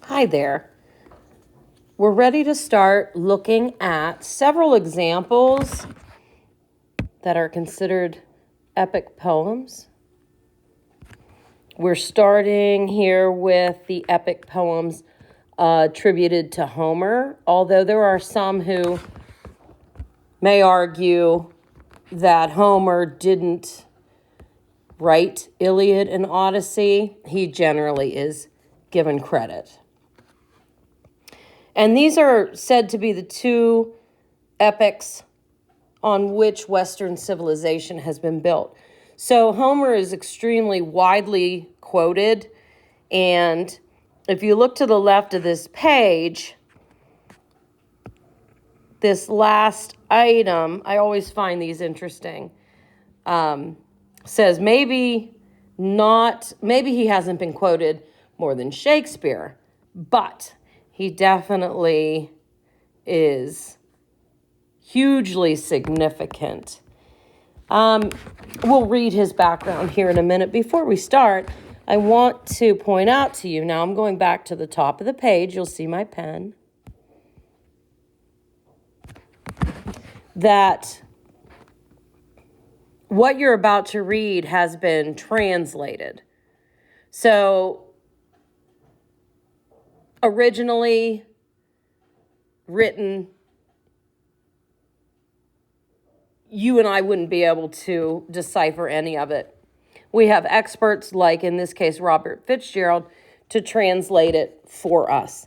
Hi there. We're ready to start looking at several examples that are considered epic poems. We're starting here with the epic poems attributed to Homer, although there are some who may argue that Homer didn't write Iliad and Odyssey. He generally is given credit. And these are said to be the two epics on which Western civilization has been built. So Homer is extremely widely quoted. And if you look to the left of this page, this last item, I always find these interesting, says maybe he hasn't been quoted more than Shakespeare, but he definitely is hugely significant. We'll read his background here in a minute. Before we start, I want to point out to you, now I'm going back to the top of the page, you'll see my pen, that what you're about to read has been translated. So, originally written, you and I wouldn't be able to decipher any of it. We have experts, like in this case, Robert Fitzgerald, to translate it for us.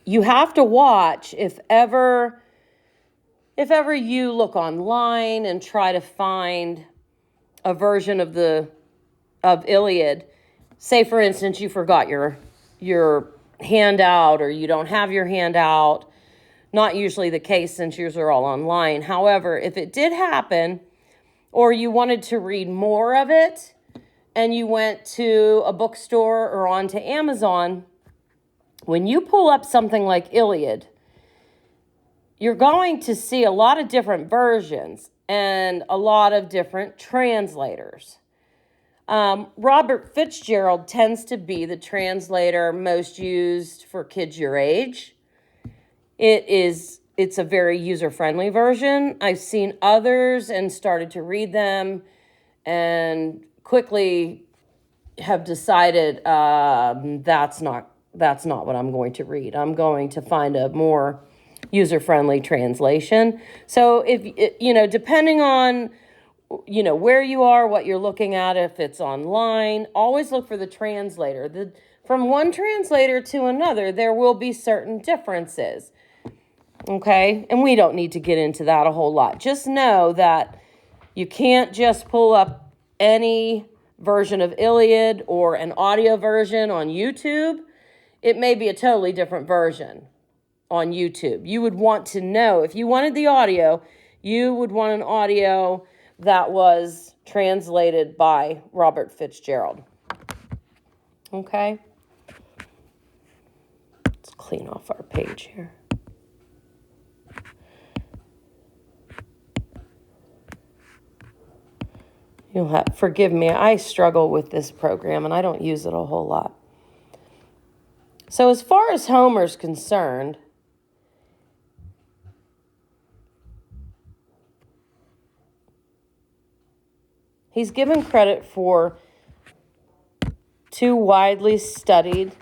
You have to watch if ever you look online and try to find a version of Iliad. Say, for instance, you forgot your handout, or you don't have your handout. Not usually the case since yours are all online. However, if it did happen, or you wanted to read more of it, and you went to a bookstore or onto Amazon, when you pull up something like Iliad, you're going to see a lot of different versions and a lot of different translators. Robert Fitzgerald tends to be the translator most used for kids your age. It's a very user-friendly version. I've seen others and started to read them and quickly have decided that's not what I'm going to read. I'm going to find a more user-friendly translation. So depending on where you are, what you're looking at, if it's online, always look for the translator. From one translator to another, there will be certain differences. Okay? And we don't need to get into that a whole lot. Just know that you can't just pull up any version of Iliad or an audio version on YouTube. It may be a totally different version on YouTube. You would want to know, if you wanted the audio, you would want an audio that was translated by Robert Fitzgerald. Okay? Let's clean off our page here. Forgive me, I struggle with this program and I don't use it a whole lot. So as far as Homer's concerned, he's given credit for two widely studied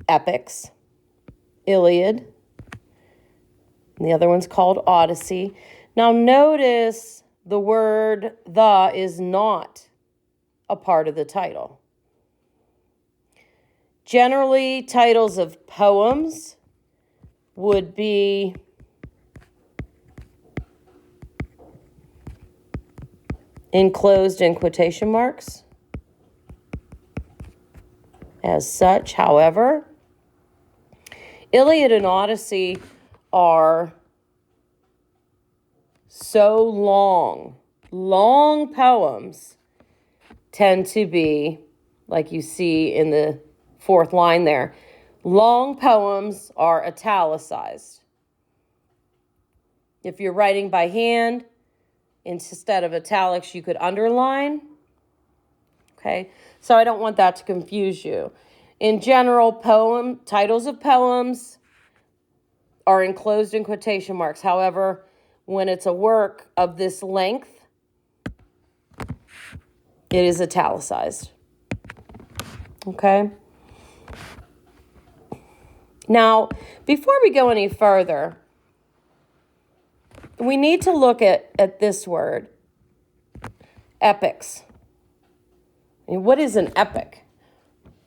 epics, Iliad, and the other one's called Odyssey. Now notice the word "the" is not a part of the title. Generally, titles of poems would be enclosed in quotation marks. As such, however, Iliad and Odyssey are so long poems tend to be, like you see in the fourth line there, long poems are italicized. If you're writing by hand, instead of italics, you could underline. Okay, so I don't want that to confuse you. In general, titles of poems are enclosed in quotation marks. However, when it's a work of this length, it is italicized. Okay? Now, before we go any further, we need to look at this word, epics. I mean, what is an epic?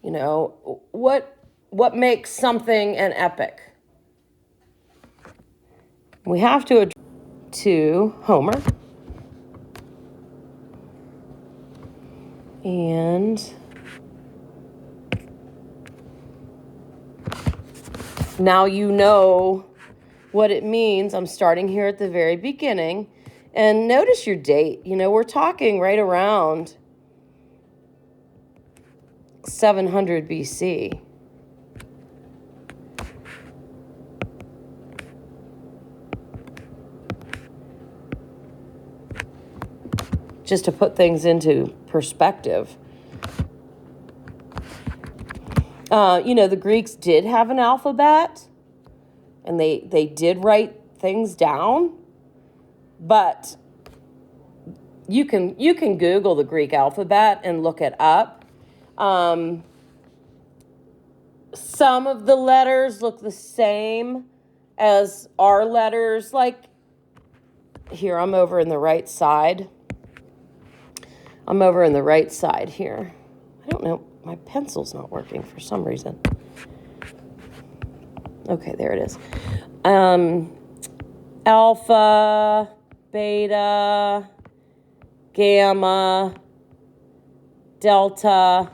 You know, what makes something an epic? We have to address to Homer. And now you know what it means. I'm starting here at the very beginning. And notice your date. You know, we're talking right around 700 BC. Just to put things into perspective. You know, the Greeks did have an alphabet, and they did write things down, but you can Google the Greek alphabet and look it up. Some of the letters look the same as our letters. Like, here, I'm over in the right side. I'm over in the right side here. I don't know. My pencil's not working for some reason. Okay, there it is. Alpha, beta, gamma, delta,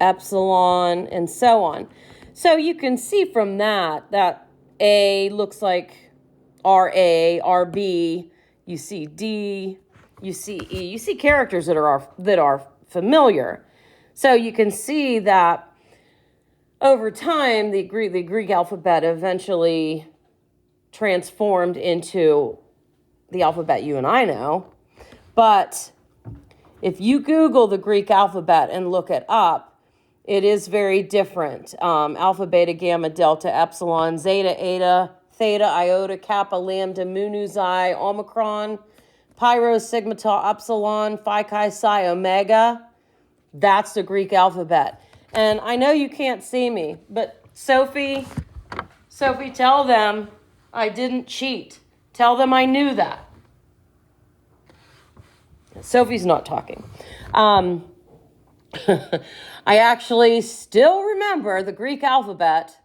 epsilon, and so on. So you can see from that A looks like RA, RB, you see D, you see E, you see characters that are familiar. So you can see that over time, the Greek alphabet eventually transformed into the alphabet you and I know. But if you Google the Greek alphabet and look it up, it is very different. Alpha, beta, gamma, delta, epsilon, zeta, eta, theta, iota, kappa, lambda, mu, nu, xi, omicron, pi, rho, sigma, tau, epsilon, phi, chi, psi, omega. That's the Greek alphabet. And I know you can't see me, but Sophie, tell them I didn't cheat. Tell them I knew that. Sophie's not talking. I actually still remember the Greek alphabet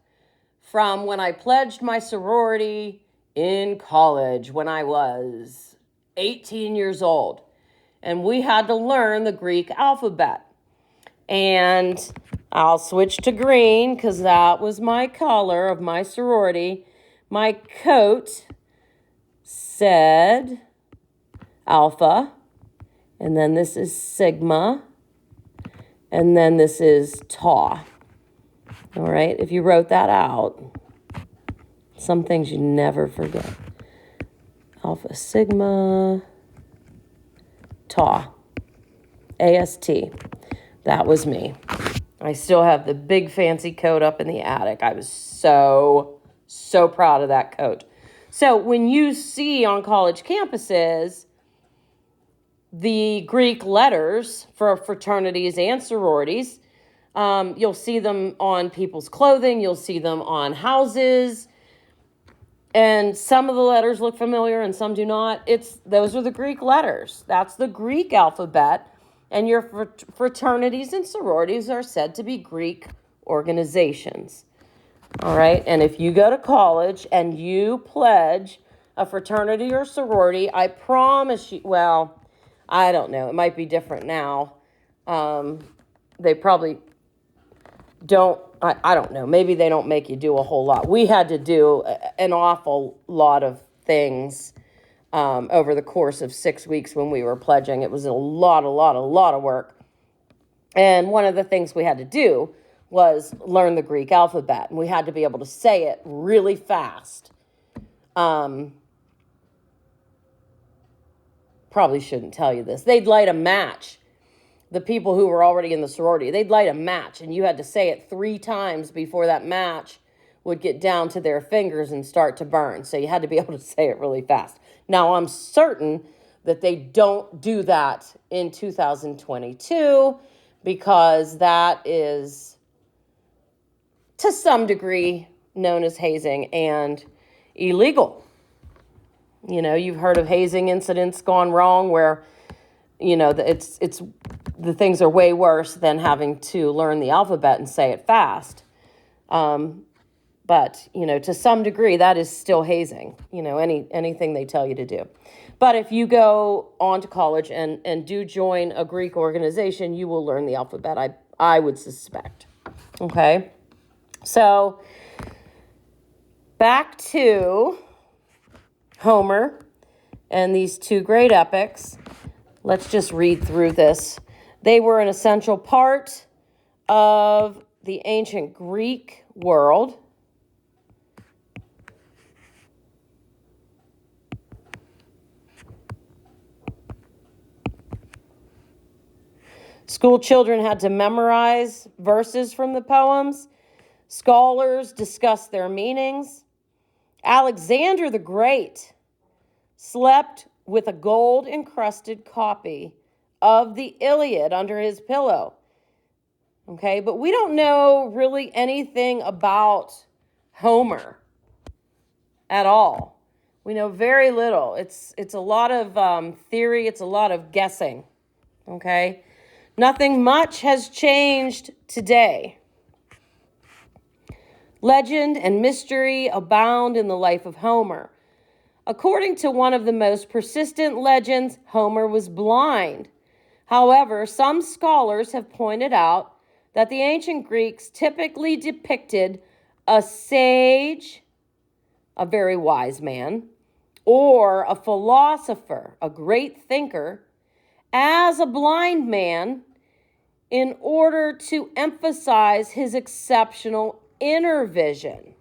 from when I pledged my sorority in college when I was 18 years old. And we had to learn the Greek alphabet. And I'll switch to green because that was my color of my sorority. My coat said alpha, and then this is sigma, and then this is tau. All right, if you wrote that out, some things you never forget. Alpha, sigma, tau, AST. That was me. I still have the big fancy coat up in the attic. I was so proud of that coat. So when you see on college campuses the Greek letters for fraternities and sororities, you'll see them on people's clothing. You'll see them on houses. And some of the letters look familiar and some do not. Those are the Greek letters. That's the Greek alphabet. And your fraternities and sororities are said to be Greek organizations. All right? And if you go to college and you pledge a fraternity or sorority, I promise you, well, I don't know. It might be different now. They probably don't, I don't know. Maybe they don't make you do a whole lot. We had to do an awful lot of things over the course of 6 weeks when we were pledging. It was a lot of work. And one of the things we had to do was learn the Greek alphabet. And we had to be able to say it really fast. Probably shouldn't tell you this. They'd light a match. the people who were already in the sorority. They'd light a match, and you had to say it 3 times before that match would get down to their fingers and start to burn. So you had to be able to say it really fast. Now, I'm certain that they don't do that in 2022 because that is, to some degree, known as hazing and illegal. You know, you've heard of hazing incidents gone wrong where, you know, it's the things are way worse than having to learn the alphabet and say it fast. But, you know, to some degree, that is still hazing, you know, anything they tell you to do. But if you go on to college and do join a Greek organization, you will learn the alphabet, I would suspect. Okay? So, back to Homer and these 2 great epics. Let's just read through this. They were an essential part of the ancient Greek world. School children had to memorize verses from the poems. Scholars discussed their meanings. Alexander the Great slept with a gold-encrusted copy of the Iliad under his pillow. Okay, but we don't know really anything about Homer at all. We know very little. It's a lot of theory. It's a lot of guessing. Okay, nothing much has changed today. Legend and mystery abound in the life of Homer. According to one of the most persistent legends, Homer was blind. However, some scholars have pointed out that the ancient Greeks typically depicted a sage, a very wise man, or a philosopher, a great thinker, as a blind man in order to emphasize his exceptional inner vision.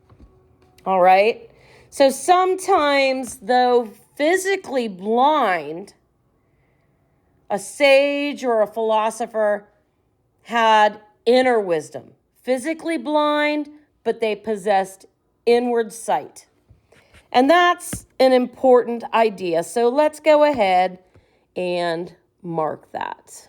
All right? So sometimes, though physically blind, a sage or a philosopher had inner wisdom. Physically blind, but they possessed inward sight. And that's an important idea. So let's go ahead and mark that.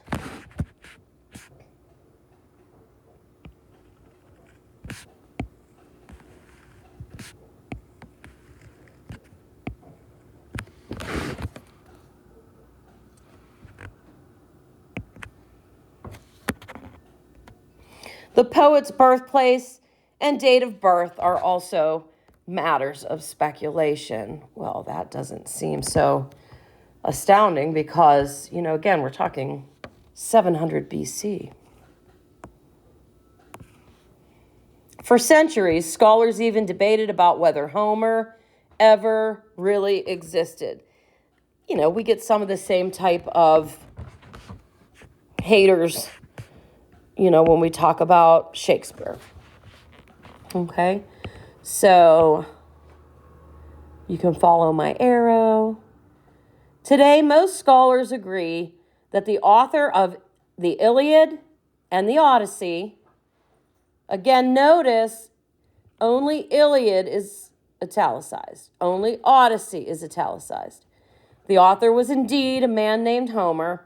The poet's birthplace and date of birth are also matters of speculation. Well, that doesn't seem so astounding because, you know, again, we're talking 700 BC. For centuries, scholars even debated about whether Homer ever really existed. You know, we get some of the same type of haters, you know, when we talk about Shakespeare. Okay, so you can follow my arrow. Today, most scholars agree that the author of the Iliad and the Odyssey, again, notice only Iliad is italicized. Only Odyssey is italicized. The author was indeed a man named Homer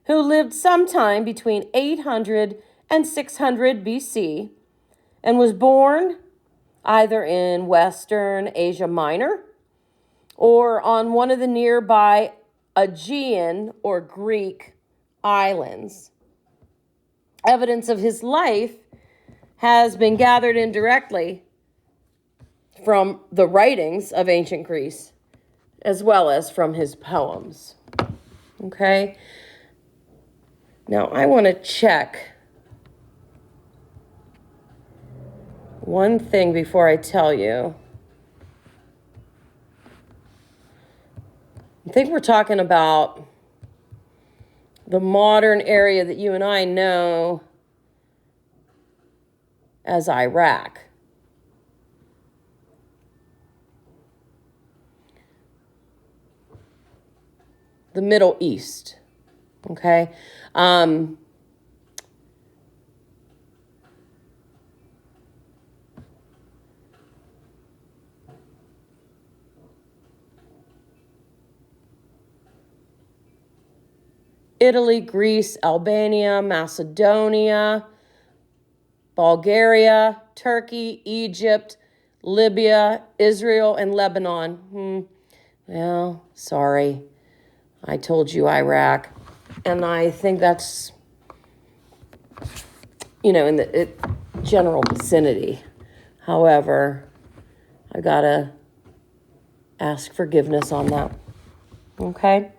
who lived sometime between 800 and 600 BC and was born either in Western Asia Minor or on one of the nearby Aegean or Greek islands. Evidence of his life has been gathered indirectly from the writings of ancient Greece, as well as from his poems. Okay? Now, I want to check one thing before I tell you. I think we're talking about the modern area that you and I know as Iraq. The Middle East. Okay? Italy, Greece, Albania, Macedonia, Bulgaria, Turkey, Egypt, Libya, Israel, and Lebanon. Well, sorry. I told you Iraq. And I think that's, in the general vicinity. However, I gotta ask forgiveness on that. Okay?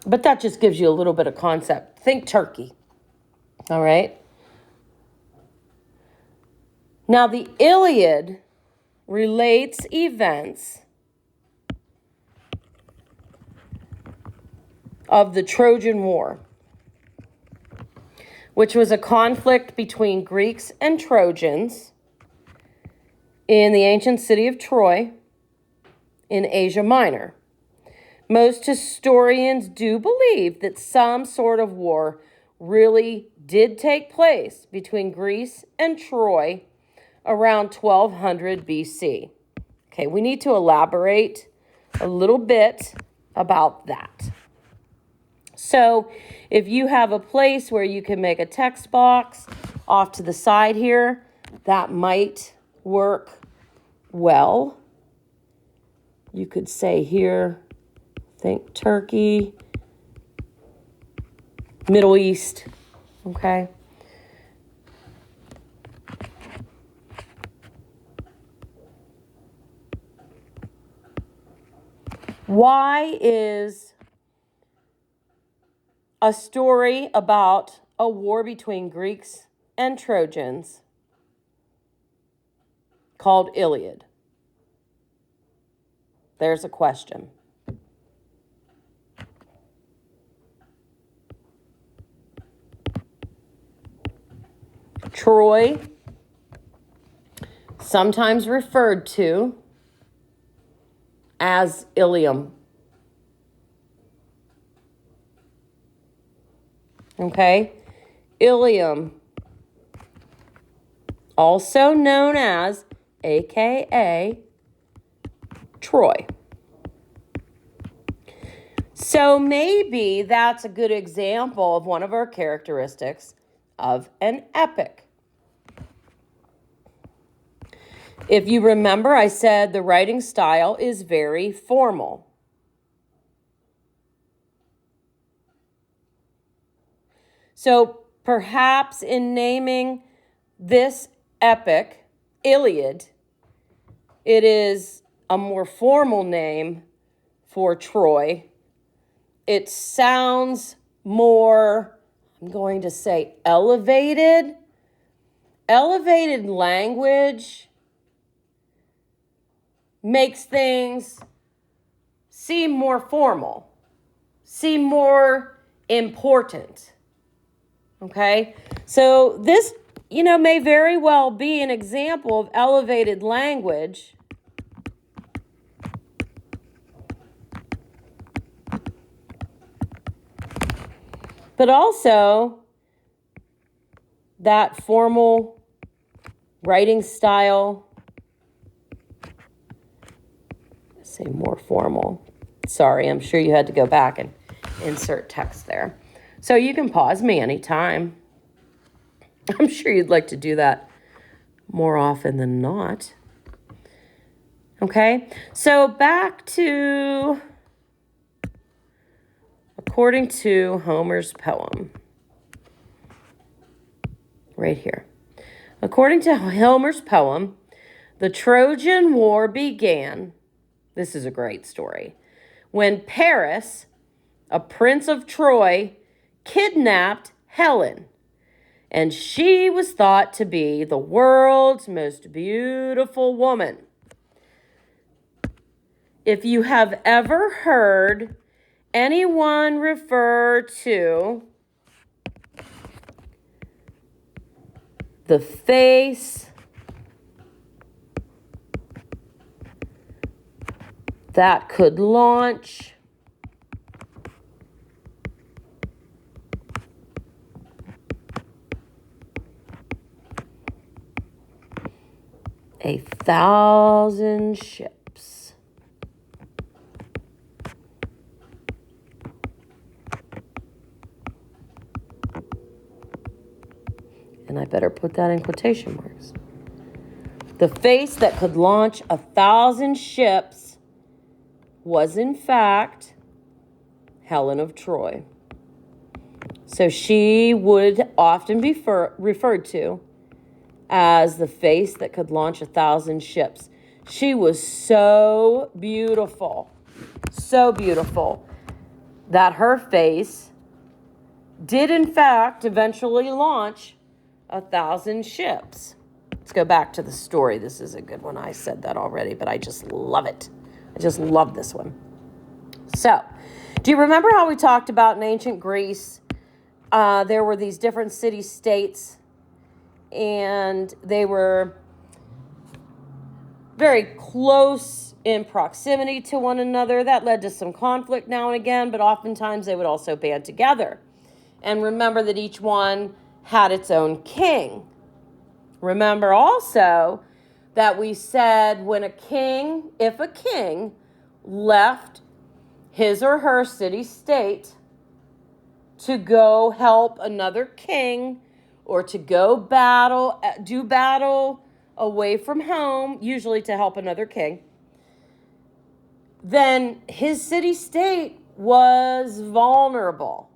But that just gives you a little bit of concept. Think Turkey. All right? Now, the Iliad relates events of the Trojan War, which was a conflict between Greeks and Trojans in the ancient city of Troy in Asia Minor. Most historians do believe that some sort of war really did take place between Greece and Troy around 1200 BC. Okay, we need to elaborate a little bit about that. So if you have a place where you can make a text box off to the side here, that might work well. You could say here, think Turkey, Middle East, okay? Why is a story about a war between Greeks and Trojans called Iliad? There's a question. Troy, sometimes referred to as Ilium. Okay? Ilium, also known as, AKA, Troy. So maybe that's a good example of one of our characteristics of an epic. If you remember, I said the writing style is very formal. So perhaps in naming this epic, Iliad, it is a more formal name for Troy. It sounds more, I'm going to say, elevated. Elevated language makes things seem more formal, seem more important. Okay? So this, may very well be an example of elevated language. But also that formal writing style, say more formal. Sorry, I'm sure you had to go back and insert text there. So you can pause me anytime. I'm sure you'd like to do that more often than not. Okay, so back to, according to Homer's poem, right here. According to Homer's poem, the Trojan War began, this is a great story, when Paris, a prince of Troy, kidnapped Helen, and she was thought to be the world's most beautiful woman. If you have ever heard anyone refer to the face that could launch a 1,000 ships, And I better put that in quotation marks. The face that could launch 1,000 ships was, in fact, Helen of Troy. So she would often be referred to as the face that could launch 1,000 ships. She was so beautiful that her face did, in fact, eventually launch 1,000 ships. Let's go back to the story. This is a good one. I said that already, but I just love it. I just love this one. So, do you remember how we talked about in ancient Greece, there were these different city-states, and they were very close in proximity to one another. That led to some conflict now and again, but oftentimes they would also band together. And remember that each one had its own king. Remember also that we said if a king left his or her city-state to go help another king or to go do battle away from home, usually to help another king, then his city-state was vulnerable.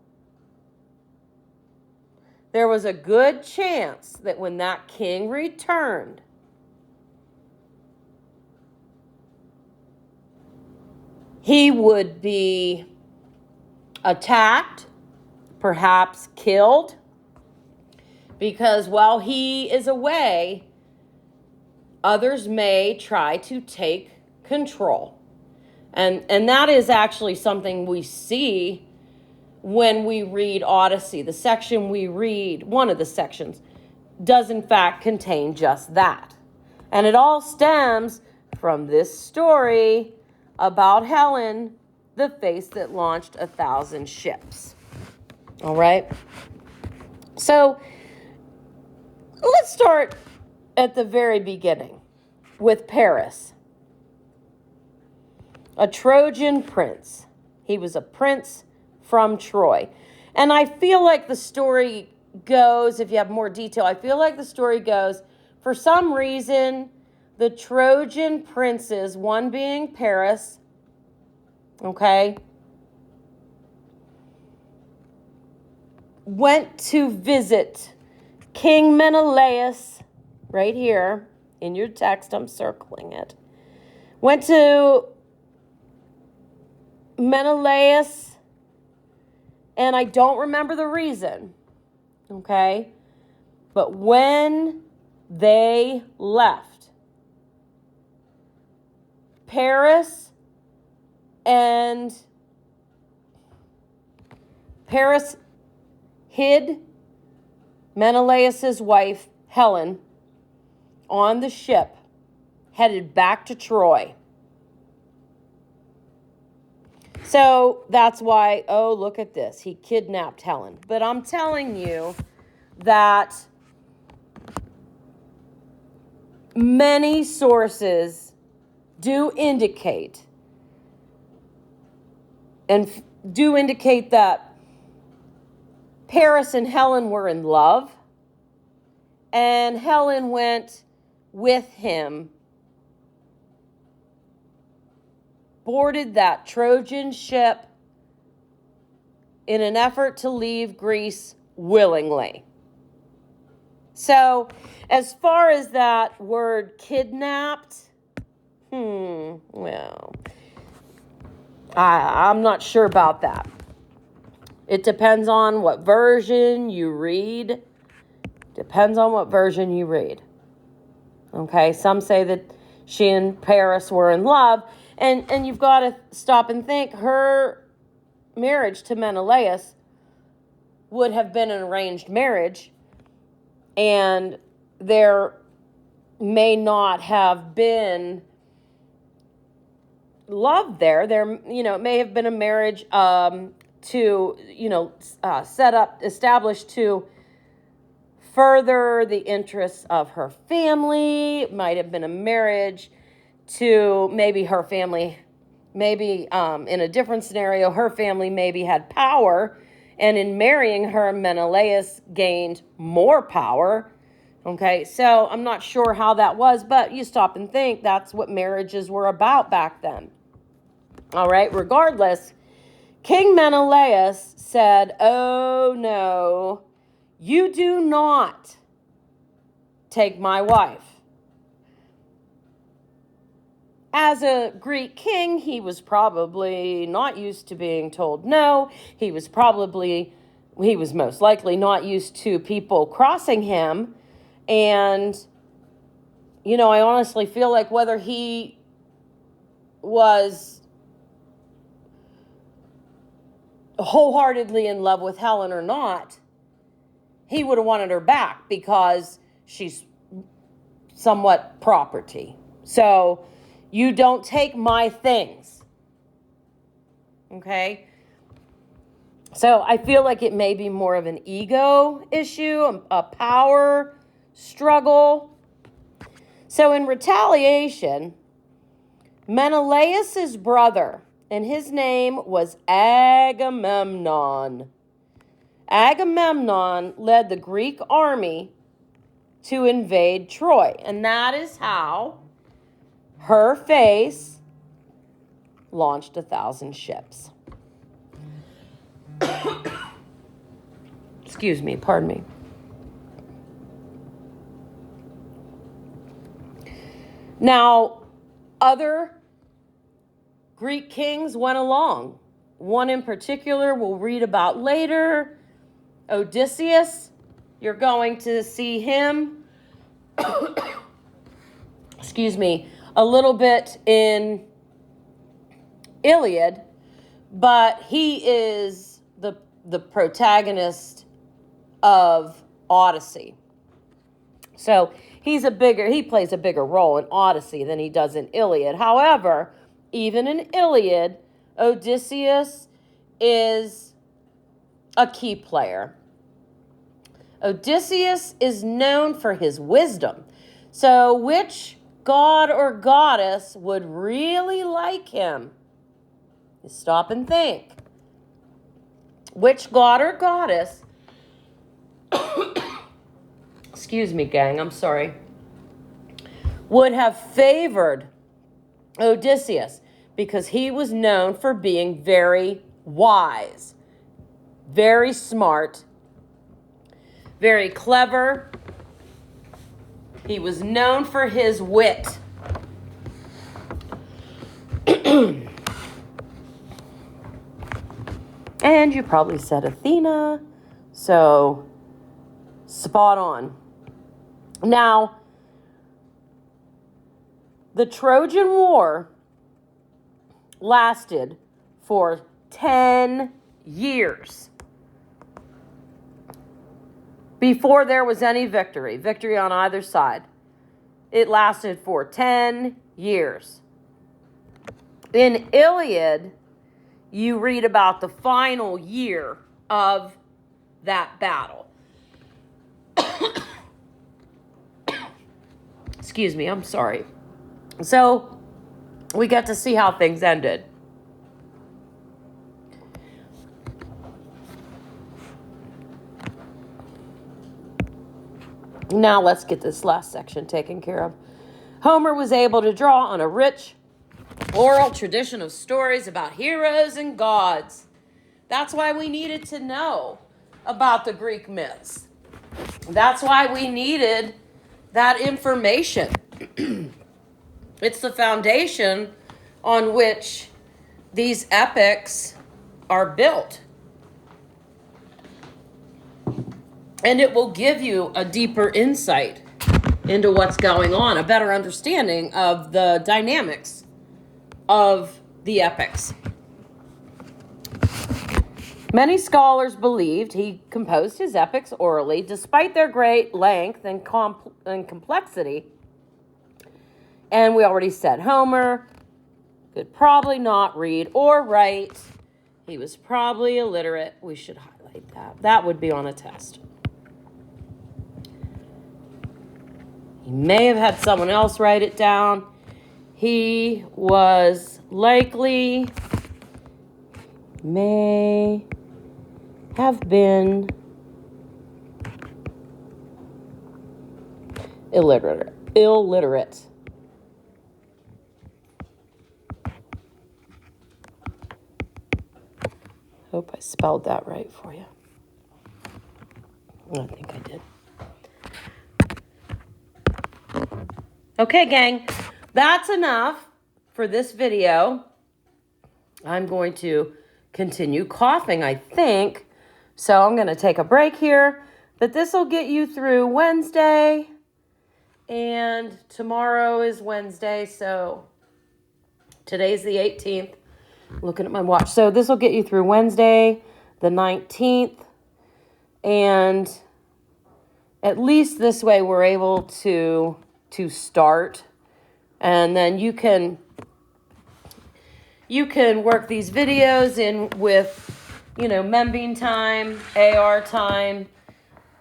There was a good chance that when that king returned, he would be attacked, perhaps killed, because while he is away, others may try to take control. And that is actually something we see when we read Odyssey. The section we read, one of the sections, does in fact contain just that. And it all stems from this story about Helen, the face that launched 1,000 ships. All right? So let's start at the very beginning with Paris, a Trojan prince. He was a prince from Troy. And I feel like the story goes, if you have more detail, I feel like the story goes, for some reason, the Trojan princes, one being Paris, okay, went to visit King Menelaus, right here in your text, I'm circling it, went to Menelaus, and I don't remember the reason, okay? But when they left, Paris hid Menelaus's wife, Helen, on the ship, headed back to Troy. So that's why, oh, look at this. He kidnapped Helen. But I'm telling you that many sources do indicate that Paris and Helen were in love, and Helen went with him, boarded that Trojan ship in an effort to leave Greece willingly. So, as far as that word kidnapped, well, I'm not sure about that. It depends on what version you read. Okay, some say that she and Paris were in love. And you've got to stop and think, her marriage to Menelaus would have been an arranged marriage, and there may not have been love there. It may have been a marriage established to further the interests of her family. It might have been a marriage to maybe her family, in a different scenario, her family maybe had power And in marrying her, Menelaus gained more power. Okay, so I'm not sure how that was, but you stop and think that's what marriages were about back then. All right, regardless, King Menelaus said, "Oh no, you do not take my wife." As a Greek king, he was probably not used to being told no. He was most likely not used to people crossing him. And, I honestly feel like whether he was wholeheartedly in love with Helen or not, he would have wanted her back because she's somewhat property. So you don't take my things. Okay? So I feel like it may be more of an ego issue, a power struggle. So in retaliation, Menelaus' brother, and his name was Agamemnon. Agamemnon led the Greek army to invade Troy. And that is how her face launched 1,000 ships. Excuse me, pardon me. Now, other Greek kings went along. One in particular we'll read about later, Odysseus. You're going to see him, excuse me, a little bit in Iliad, but he is the protagonist of Odyssey. So he plays a bigger role in Odyssey than he does in Iliad. However, even in Iliad, Odysseus is a key player. Odysseus is known for his wisdom. So which god or goddess would really like him? You stop and think. Which god or goddess, excuse me, gang, I'm sorry, would have favored Odysseus? Because he was known for being very wise, very smart, very clever. He was known for his wit. And you probably said Athena, so spot on. Now, the Trojan War lasted for 10 years before there was any victory on either side. It lasted for 10 years. In Iliad, you read about the final year of that battle. Excuse me, I'm sorry. So we get to see how things ended. Now let's get this last section taken care of. Homer was able to draw on a rich oral tradition of stories about heroes and gods. That's why we needed to know about the Greek myths. That's why we needed that information. It's the foundation on which these epics are built. And it will give you a deeper insight into what's going on, a better understanding of the dynamics of the epics. Many scholars believed he composed his epics orally, despite their great length and complexity. And we already said Homer could probably not read or write. He was probably illiterate. We should highlight that. That would be on a test. He may have had someone else write it down. He was likely may have been illiterate. Hope I spelled that right for you. I think I did. Okay, gang, that's enough for this video. I'm going to continue coughing, I think. So I'm going to take a break here. But this will get you through Wednesday. And tomorrow is Wednesday, so today's the 18th. Looking at my watch. So this will get you through Wednesday, the 19th. And at least this way we're able to start. And then you can work these videos in with, Membing time, AR time,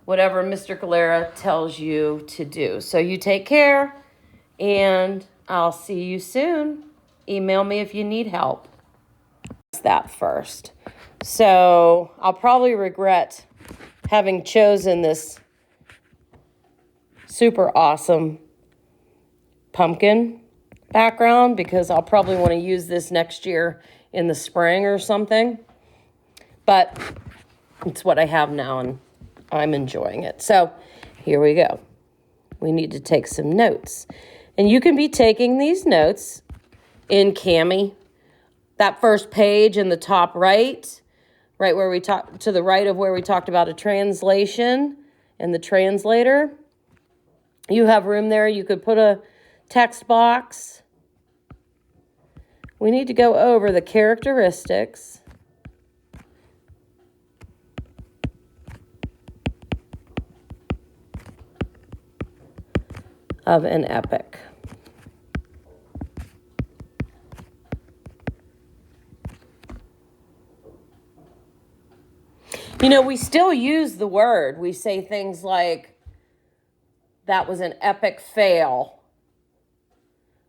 whatever Mr. Galera tells you to do. So you take care, and I'll see you soon. Email me if you need help. That first. So I'll probably regret having chosen this super awesome pumpkin background, because I'll probably want to use this next year in the spring or something. But it's what I have now, and I'm enjoying it. So here we go. We need to take some notes. And you can be taking these notes in Cami. That first page in the top right where we talk to the right of where we talked about a translation and the translator. You have room there. You could put a text box. We need to go over the characteristics of an epic. We still use the word. We say things like, that was an epic fail,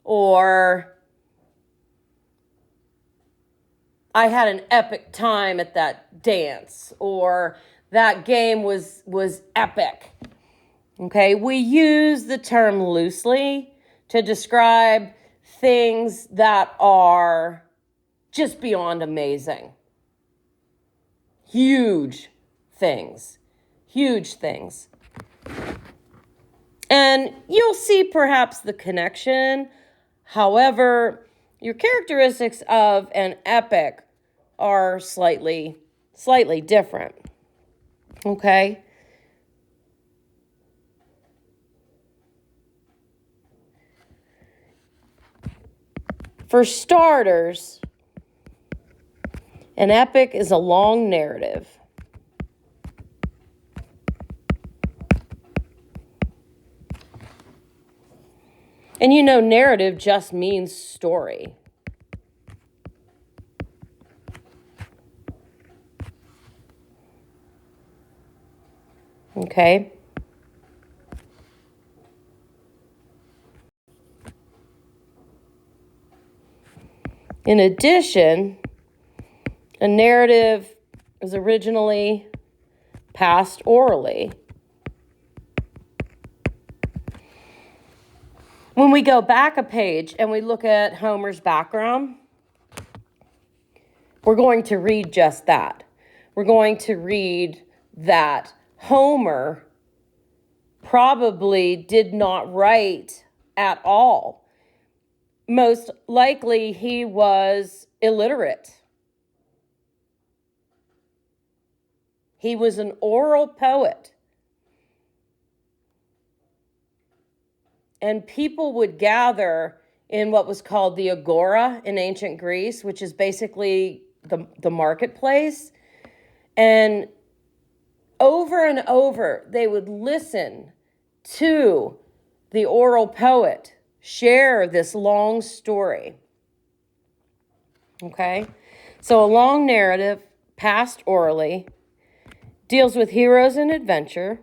or I had an epic time at that dance, or that game was epic. Okay, we use the term loosely to describe things that are just beyond amazing. Huge things. And you'll see perhaps the connection. However, your characteristics of an epic are slightly different. Okay? For starters, an epic is a long narrative. And narrative just means story. Okay? In addition, a narrative is originally passed orally. When we go back a page and we look at Homer's background, we're going to read just that. We're going to read that Homer probably did not write at all. Most likely he was illiterate. He was an oral poet. And people would gather in what was called the agora in ancient Greece, which is basically the marketplace. And over, they would listen to the oral poet share this long story. Okay? So a long narrative, passed orally, deals with heroes and adventure.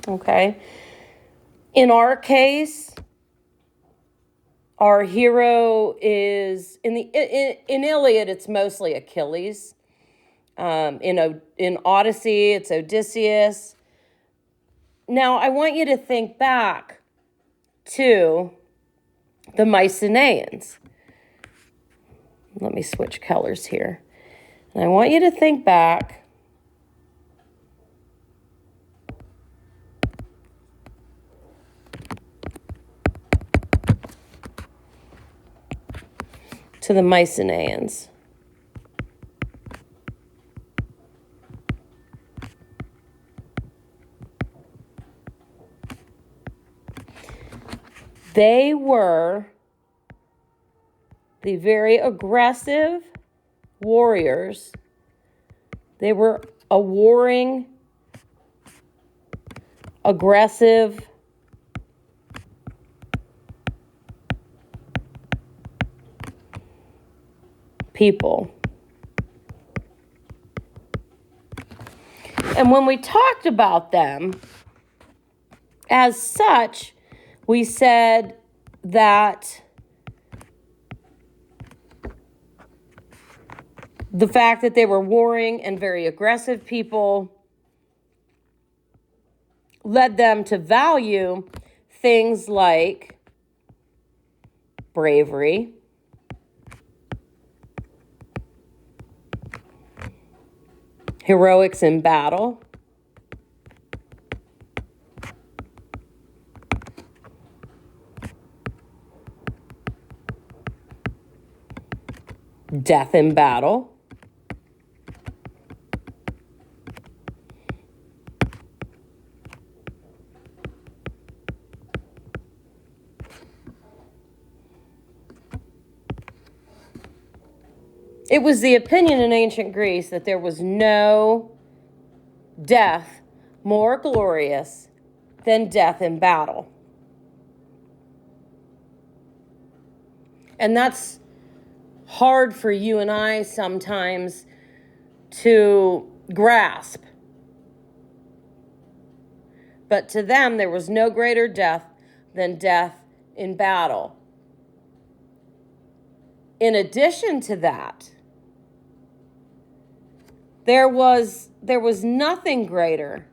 Okay. In our case, our hero is in Iliad. It's mostly Achilles. In Odyssey, it's Odysseus. Now, I want you to think back to the Mycenaeans. Let me switch colors here. And I want you to think back to the Mycenaeans. They were the very aggressive warriors. They were a warring, aggressive people. And when we talked about them, as such, we said that the fact that they were warring and very aggressive people led them to value things like bravery, heroics in battle, death in battle, it was the opinion in ancient Greece that there was no death more glorious than death in battle. And that's hard for you and I sometimes to grasp. But to them, there was no greater death than death in battle. In addition to that, there was nothing greater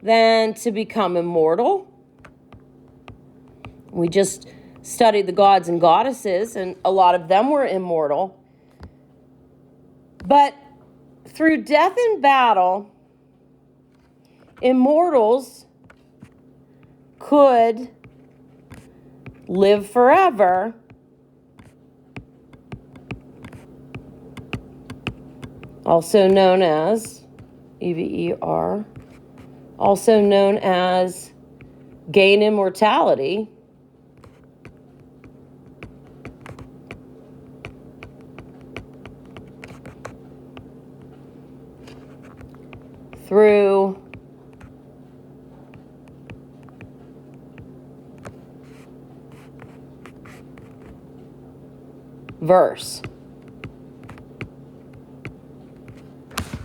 than to become immortal. We just studied the gods and goddesses, and a lot of them were immortal. But through death in battle, immortals could live forever also known as EVER, also known as gain immortality, through verse.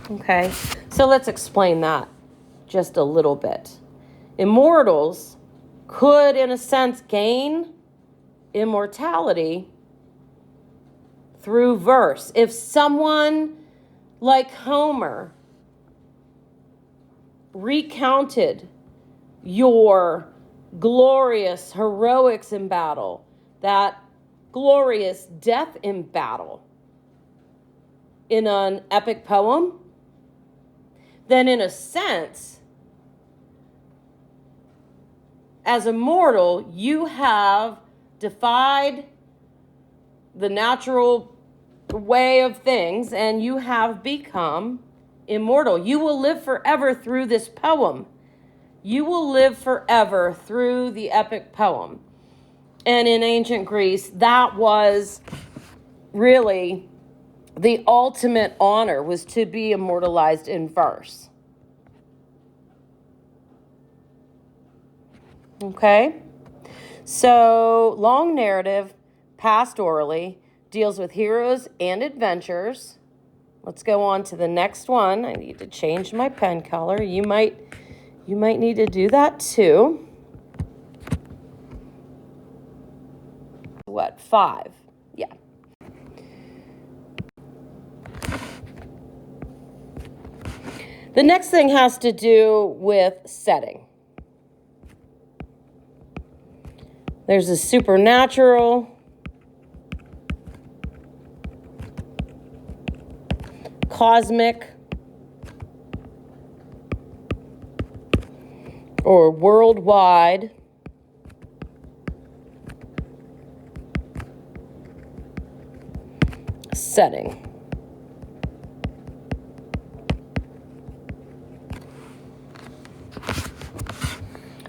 Okay, so let's explain that just a little bit. Immortals could, in a sense, gain immortality through verse. If someone like Homer recounted your glorious heroics in battle, that glorious death in battle, in an epic poem, then in a sense, as a mortal, you have defied the natural way of things and you have become immortal. You will live forever through this poem. You will live forever through the epic poem. And in ancient Greece, that was really the ultimate honor, was to be immortalized in verse. Okay? So, long narrative, passed orally, deals with heroes and adventures. Let's go on to the next one. I need to change my pen color. You might You might need to do that too. What, 5? Yeah. The next thing has to do with setting. There's a supernatural, cosmic, or worldwide setting.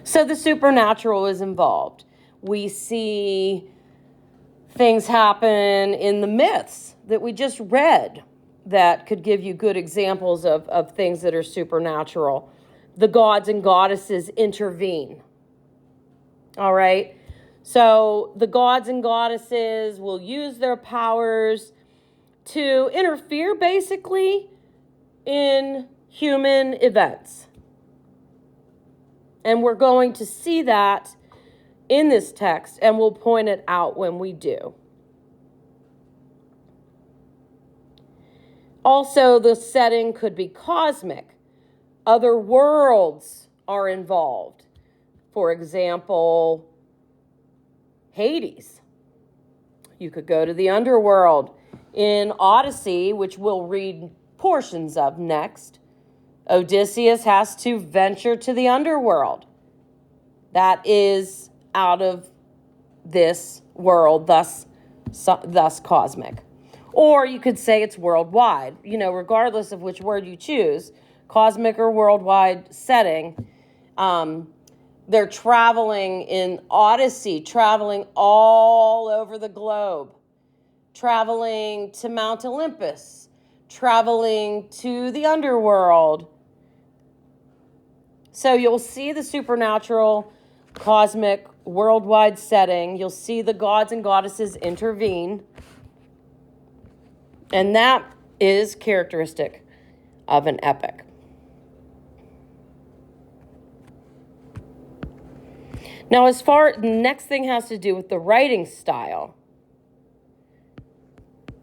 So the supernatural is involved. We see things happen in the myths that we just read that could give you good examples of things that are supernatural. The gods and goddesses intervene. All right? So the gods and goddesses will use their powers to interfere basically in human events. And we're going to see that in this text, and we'll point it out when we do. Also, the setting could be cosmic. Other worlds are involved. For example, Hades. You could go to the underworld. In Odyssey, which we'll read portions of next, Odysseus has to venture to the underworld. That is out of this world, thus cosmic. Or you could say it's worldwide. Regardless of which word you choose, cosmic or worldwide setting, they're traveling in Odyssey, traveling all over the globe, traveling to Mount Olympus, traveling to the underworld. So you'll see the supernatural, cosmic, worldwide setting. You'll see the gods and goddesses intervene. And that is characteristic of an epic. Now, the next thing has to do with the writing style.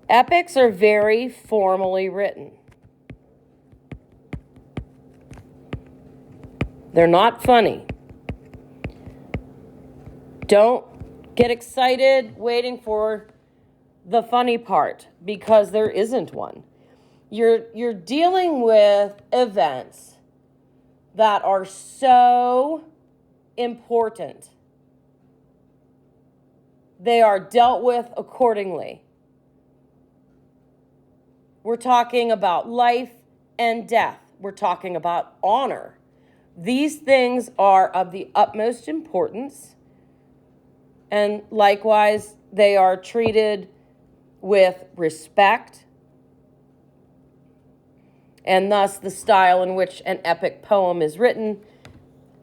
Epics are very formally written. They're not funny. Don't get excited waiting for the funny part, because there isn't one. You're dealing with events that are so important. They are dealt with accordingly. We're talking about life and death. We're talking about honor. These things are of the utmost importance, and likewise, they are treated with respect, and thus the style in which an epic poem is written,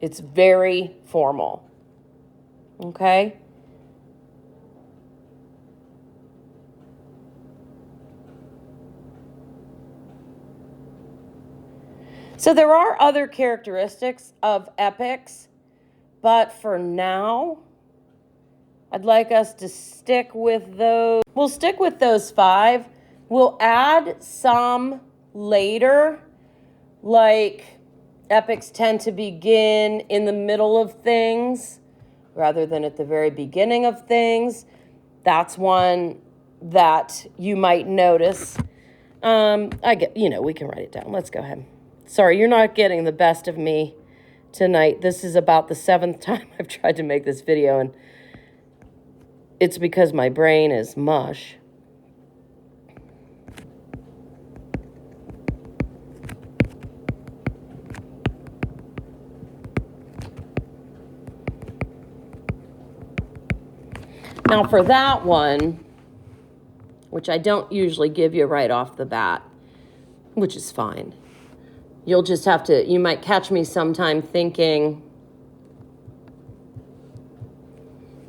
it's very formal. Okay? So there are other characteristics of epics, but for now, I'd like us to stick with those. We'll stick with those 5. We'll add some later, like epics tend to begin in the middle of things rather than at the very beginning of things. That's one that you might notice. We can write it down. Let's go ahead. Sorry, you're not getting the best of me tonight. This is about the 7th time I've tried to make this video, and it's because my brain is mush. Now for that one, which I don't usually give you right off the bat, which is fine. You'll just have to, you might catch me sometime thinking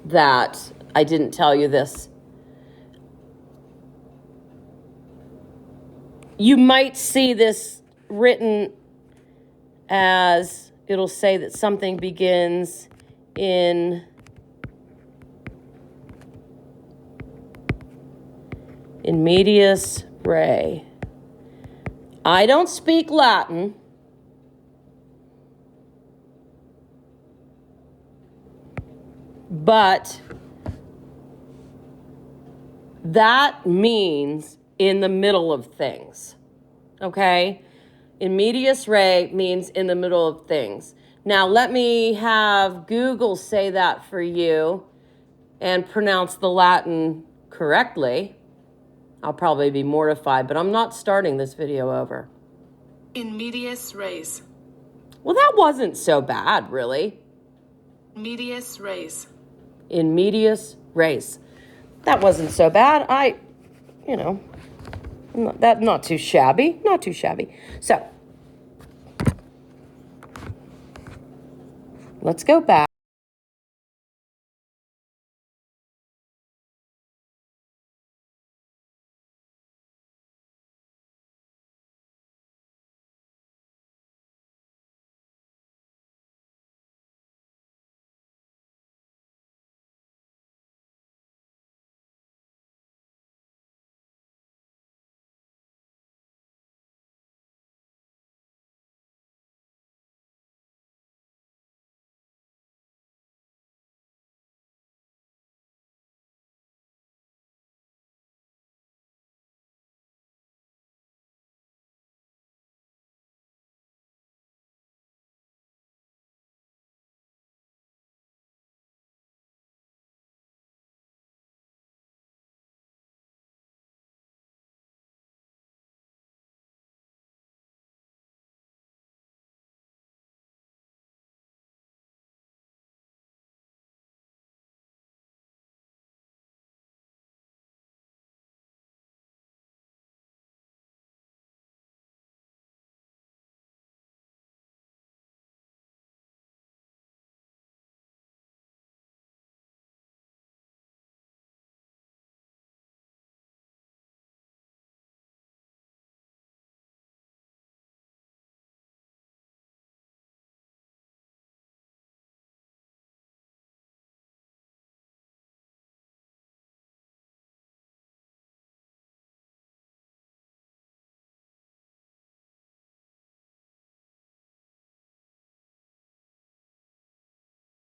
that I didn't tell you this. You might see this written as it'll say that something begins in medias res. I don't speak Latin. But that means in the middle of things, okay? In medias res means in the middle of things. Now, let me have Google say that for you and pronounce the Latin correctly. I'll probably be mortified, but I'm not starting this video over. In medias res. Well, that wasn't so bad, really. Medias res. In medias res. That wasn't so bad. Not too shabby. Not too shabby. So, let's go back.